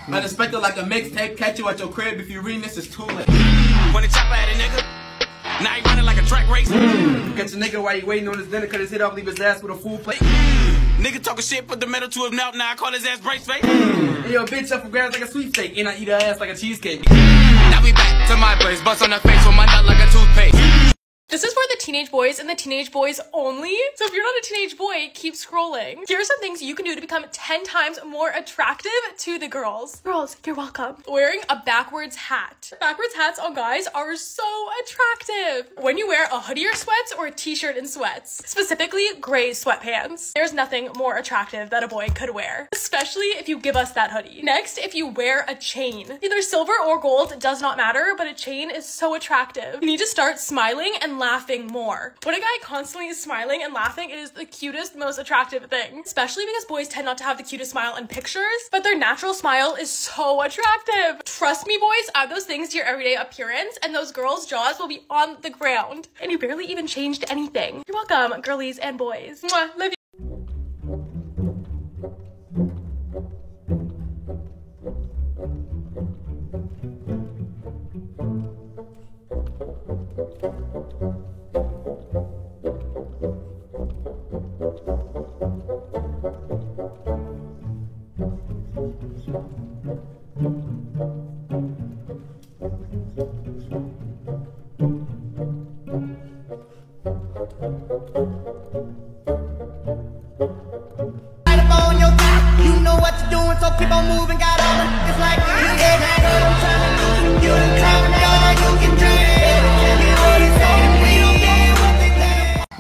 Unexpected like a mixtape, catch you at your crib. If you reading this, it's too late. When the chopper at a nigga, now he running like a track race. Catch a nigga while you waiting on his dinner, cut his head off, leave his ass with a full plate. Nigga talking shit, put the metal to his mouth, now I call his ass brace face. And yo, bitch up for grabs like a sweepstake, and I eat her ass like a cheesecake. Now we back to my place, bust on her face with my nut like a toothpaste. This is for the teenage boys and the teenage boys only. So if you're not a teenage boy, keep scrolling. Here are some things you can do to become 10 times more attractive to the girls. Girls, you're welcome. Wearing a backwards hat. Backwards hats on guys are so attractive. When you wear a hoodie or sweats or a t-shirt and sweats, specifically gray sweatpants, there's nothing more attractive that a boy could wear, especially if you give us that hoodie. Next, if you wear a chain, either silver or gold, does not matter, but a chain is so attractive. You need to start smiling and laughing more. When a guy constantly is smiling and laughing, it is the cutest, most attractive thing, especially because boys tend not to have the cutest smile in pictures, but their natural smile is so attractive. Trust me, boys, add those things to your everyday appearance and those girls' jaws will be on the ground. And you barely even changed anything. You're welcome, girlies and boys. Mwah, love you. So keep on moving, got on it. It's like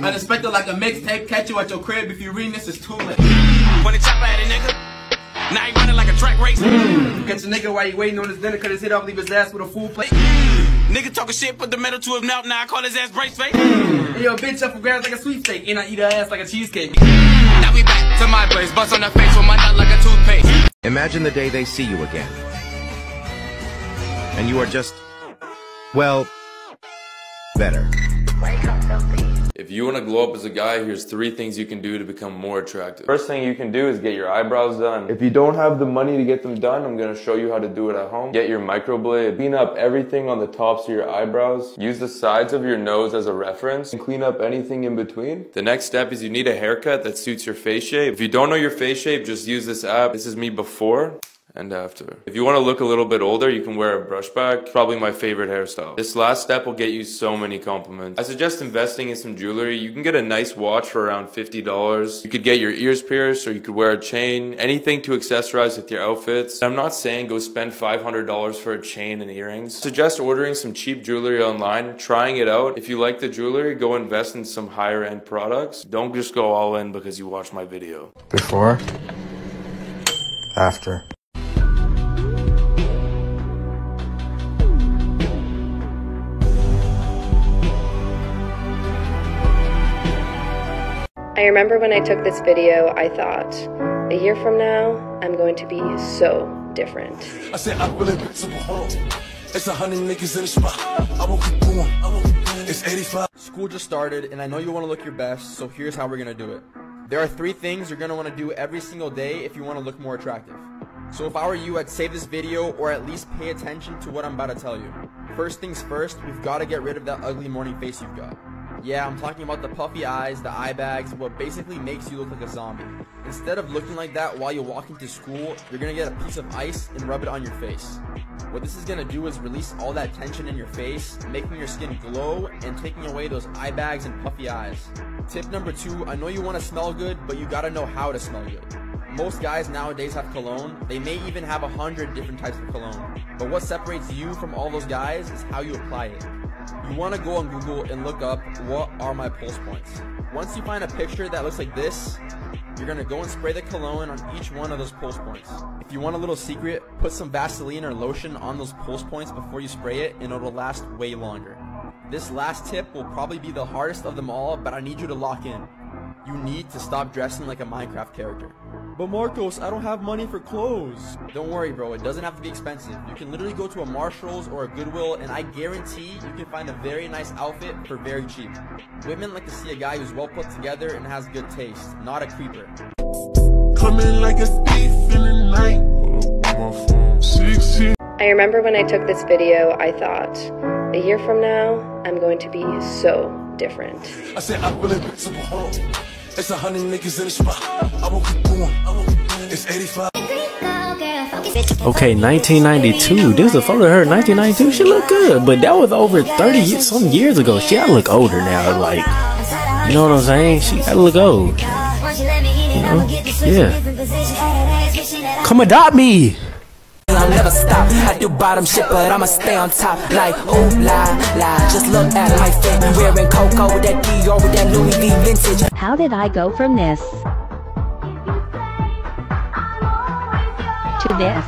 Unexpected like a mixtape, catch you at your crib. If you reading this, it's too late. When the chopper at a nigga, now he running like a track race. Catch a nigga while you waiting on his dinner, cut his head off, leave his ass with a full plate. Nigga talking shit, put the metal to his mouth, now I call his ass brace face. And yo, bitch up for grabs like a sweepstake, and I eat her ass like a cheesecake. Now we back to my place, bust on her face with my nut like a toothpaste. Imagine the day they see you again. And you are just, well, better. If you want to glow up as a guy, here's 3 things you can do to become more attractive. First thing you can do is get your eyebrows done. If you don't have the money to get them done, I'm going to show you how to do it at home. Get your microblade, clean up everything on the tops of your eyebrows. Use the sides of your nose as a reference and clean up anything in between. The next step is you need a haircut that suits your face shape. If you don't know your face shape, just use this app. This is me before and after. If you want to look a little bit older, you can wear a brush back. Probably my favorite hairstyle. This last step will get you so many compliments. I suggest investing in some jewelry. You can get a nice watch for around $50. You could get your ears pierced, or you could wear a chain. Anything to accessorize with your outfits. I'm not saying go spend $500 for a chain and earrings. I suggest ordering some cheap jewelry online, trying it out. If you like the jewelry, go invest in some higher end products. Don't just go all in because you watched my video. Before, after. I remember when I took this video, I thought, a year from now, I'm going to be so different. I said I'm really invincible. It's 100 niggas in the spot. I won't keep going. It's 85. School just started, and I know you want to look your best, so here's how we're going to do it. There are 3 things you're going to want to do every single day if you want to look more attractive. So if I were you, I'd save this video or at least pay attention to what I'm about to tell you. First things first, we've got to get rid of that ugly morning face you've got. Yeah, I'm talking about the puffy eyes, the eye bags, what basically makes you look like a zombie. Instead of looking like that while you walk into school, you're gonna get a piece of ice and rub it on your face. What this is gonna do is release all that tension in your face, making your skin glow and taking away those eye bags and puffy eyes. Tip number 2, I know you wanna smell good, but you gotta know how to smell good. Most guys nowadays have cologne. They may even have 100 different types of cologne. But what separates you from all those guys is how you apply it. You want to go on Google and look up, what are my pulse points? Once you find a picture that looks like this, you're going to go and spray the cologne on each one of those pulse points. If you want a little secret, put some Vaseline or lotion on those pulse points before you spray it, and it'll last way longer. This last tip will probably be the hardest of them all, but I need you to lock in. You need to stop dressing like a Minecraft character. But Marcos, I don't have money for clothes. Don't worry, bro. It doesn't have to be expensive. You can literally go to a Marshall's or a Goodwill, and I guarantee you can find a very nice outfit for very cheap. Women like to see a guy who's well put together and has good taste, not a creeper. Coming like a thief in the night. Hold up on my phone. I remember when I took this video, I thought, a year from now, I'm going to be so different. I said I'm really invincible. It's 100 niggas in the spot. I will keep going. It's 85. Okay, 1992. There's a photo of her in 1992. She looked good, but that was over 30 some years ago. She gotta look older now. Like, you know what I'm saying? She gotta look old. You know? Yeah. Come adopt me. I'll never stop. I do bottom shit, but I'ma stay on top. Like, oh, la, la. Just look at my fit. Wearing Coco with that Dior with that Louis V vintage. How did I go from this to this?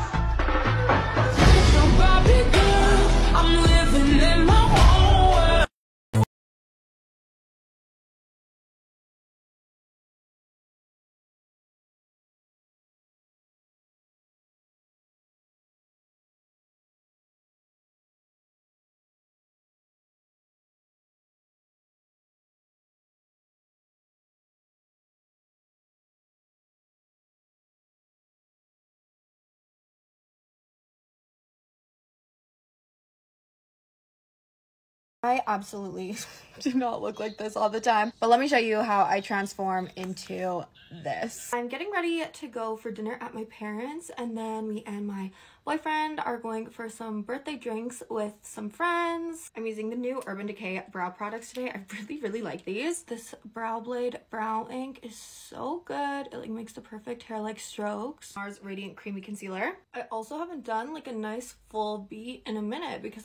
I absolutely do not look like this all the time, but let me show you how I transform into this. I'm getting ready to go for dinner at my parents', and then me and my boyfriend are going for some birthday drinks with some friends. I'm using the new Urban Decay brow products today. I really like these. This Brow Blade brow ink is so good. It like makes the perfect hair like strokes. NARS Radiant Creamy Concealer. I also haven't done like a nice full beat in a minute because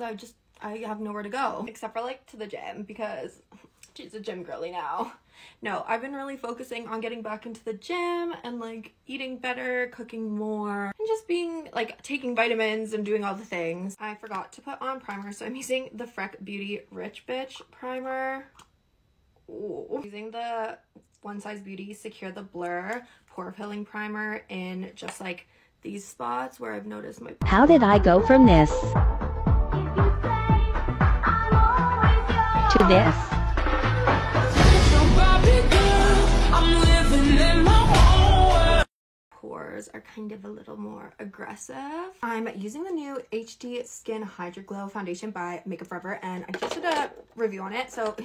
I have nowhere to go except for like to the gym because she's a gym girly now. No, I've been really focusing on getting back into the gym and like eating better, cooking more, and just being like taking vitamins and doing all the things. I forgot to put on primer, so I'm using the Freck Beauty Rich Bitch primer. Ooh. Using the One Size Beauty Secure the Blur Pore Filling Primer in just like these spots where I've noticed my— How did I go from this to this? Pores are kind of a little more aggressive. I'm using the new HD Skin Hydra Glow foundation by Makeup Forever, and I just did a review on it, so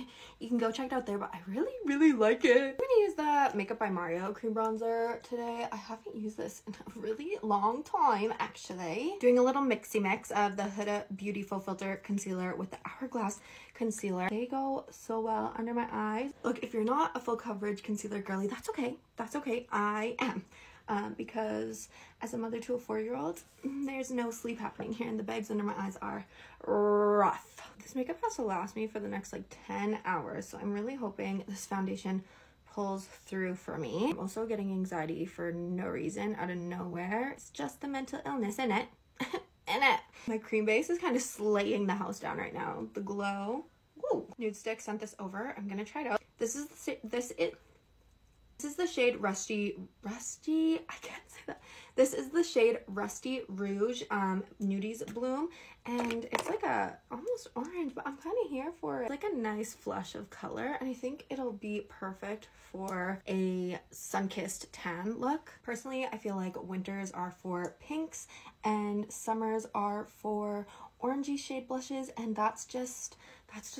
you can go check it out there, but I really like it. I'm gonna use the Makeup by Mario cream bronzer today. I haven't used this in a really long time, actually. Doing a little mixy mix of the Huda Beauty Full Filter Concealer with the Hourglass Concealer. They go so well under my eyes. Look, if you're not a full coverage concealer girly, that's okay. That's okay. I am. Because as a mother to a 4-year-old, there's no sleep happening here, and the bags under my eyes are rough. This makeup has to last me for the next like 10 hours, so I'm really hoping this foundation pulls through for me. I'm also getting anxiety for no reason, out of nowhere. It's just the mental illness, innit? Innit? My cream base is kind of slaying the house down right now. The Glow. Woo! Nude Stick sent this over. I'm gonna try it out. This is the shade Rusty, I can't say that. This is the shade Rusty Rouge Nudies Bloom, and it's like a almost orange, but I'm kind of here for it. It's like a nice flush of color, and I think it'll be perfect for a sun-kissed tan look. Personally, I feel like winters are for pinks and summers are for orangey shade blushes, and that's just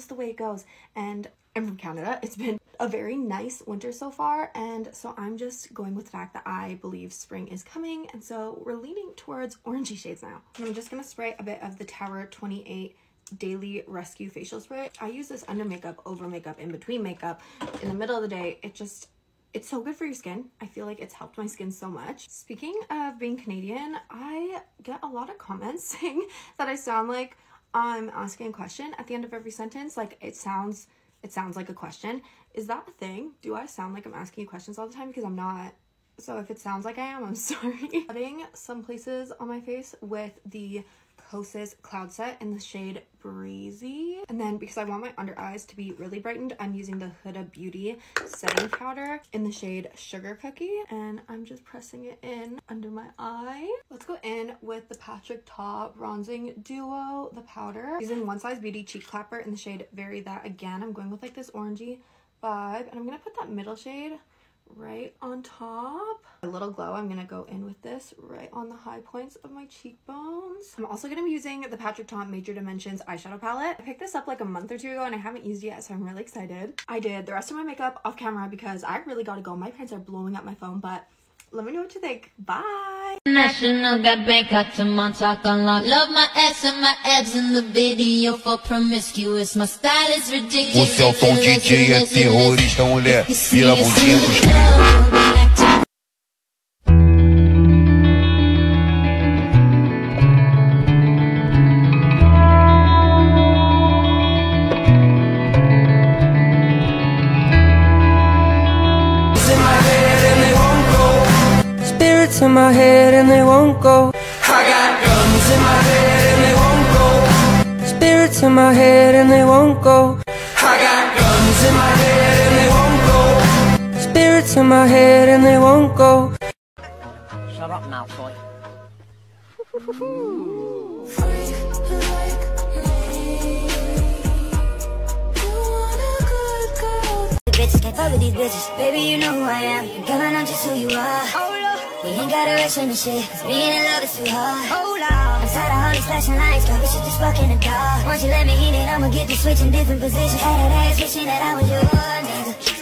the way it goes. And I'm from Canada. It's been a very nice winter so far, and so I'm just going with the fact that I believe spring is coming, and so we're leaning towards orangey shades now. And I'm just gonna spray a bit of the Tower 28 Daily Rescue Facial Spray. I use this under makeup, over makeup, in between makeup. In the middle of the day, it's so good for your skin. I feel like it's helped my skin so much. Speaking of being Canadian, I get a lot of comments saying that I sound like I'm asking a question at the end of every sentence. Like it sounds like a question. Is that a thing? Do I sound like I'm asking you questions all the time? Because I'm not. So if it sounds like I am, I'm sorry. Putting some places on my face with the Kosas Cloud Set in the shade Breezy. And then because I want my under eyes to be really brightened, I'm using the Huda Beauty setting powder in the shade Sugar Cookie. And I'm just pressing it in under my eye. Let's go in with the Patrick Ta Bronzing Duo, the powder. Using One Size Beauty Cheek Clapper in the shade Very That Again. I'm going with like this orangey vibe. And I'm going to put that middle shade right on top. A little glow, I'm gonna go in with this right on the high points of my cheekbones. I'm also gonna be using the Patrick Ta Major Dimensions eyeshadow palette. I picked this up like a month or two ago and I haven't used it yet, so I'm really excited. I did the rest of my makeup off camera because I really gotta go. My parents are blowing up my phone, but let me know what you think. Bye! National got Bangkok to Montauk unlocked. Love my ass and my abs in the video for promiscuous. My style is ridiculous. O Celton DJ é terrorista, mulher. Vira a bundinha pros in my head and they won't go. I got guns in my head and they won't go. Spirits in my head and they won't go. I got guns in my head and they won't go. Spirits in my head and they won't go. Shut up now, boy. Bitches can't fuck with these bitches. Baby, you know who I am. Girl, I know just who you are. We ain't gotta rush in the shit, cause being in love is too hard. Hold on, I'm tired of all these flashing lights, girl, we should just walk in the dark. Once you let me in it, I'ma get to switching different positions. Had that ass wishing that I was your nigga.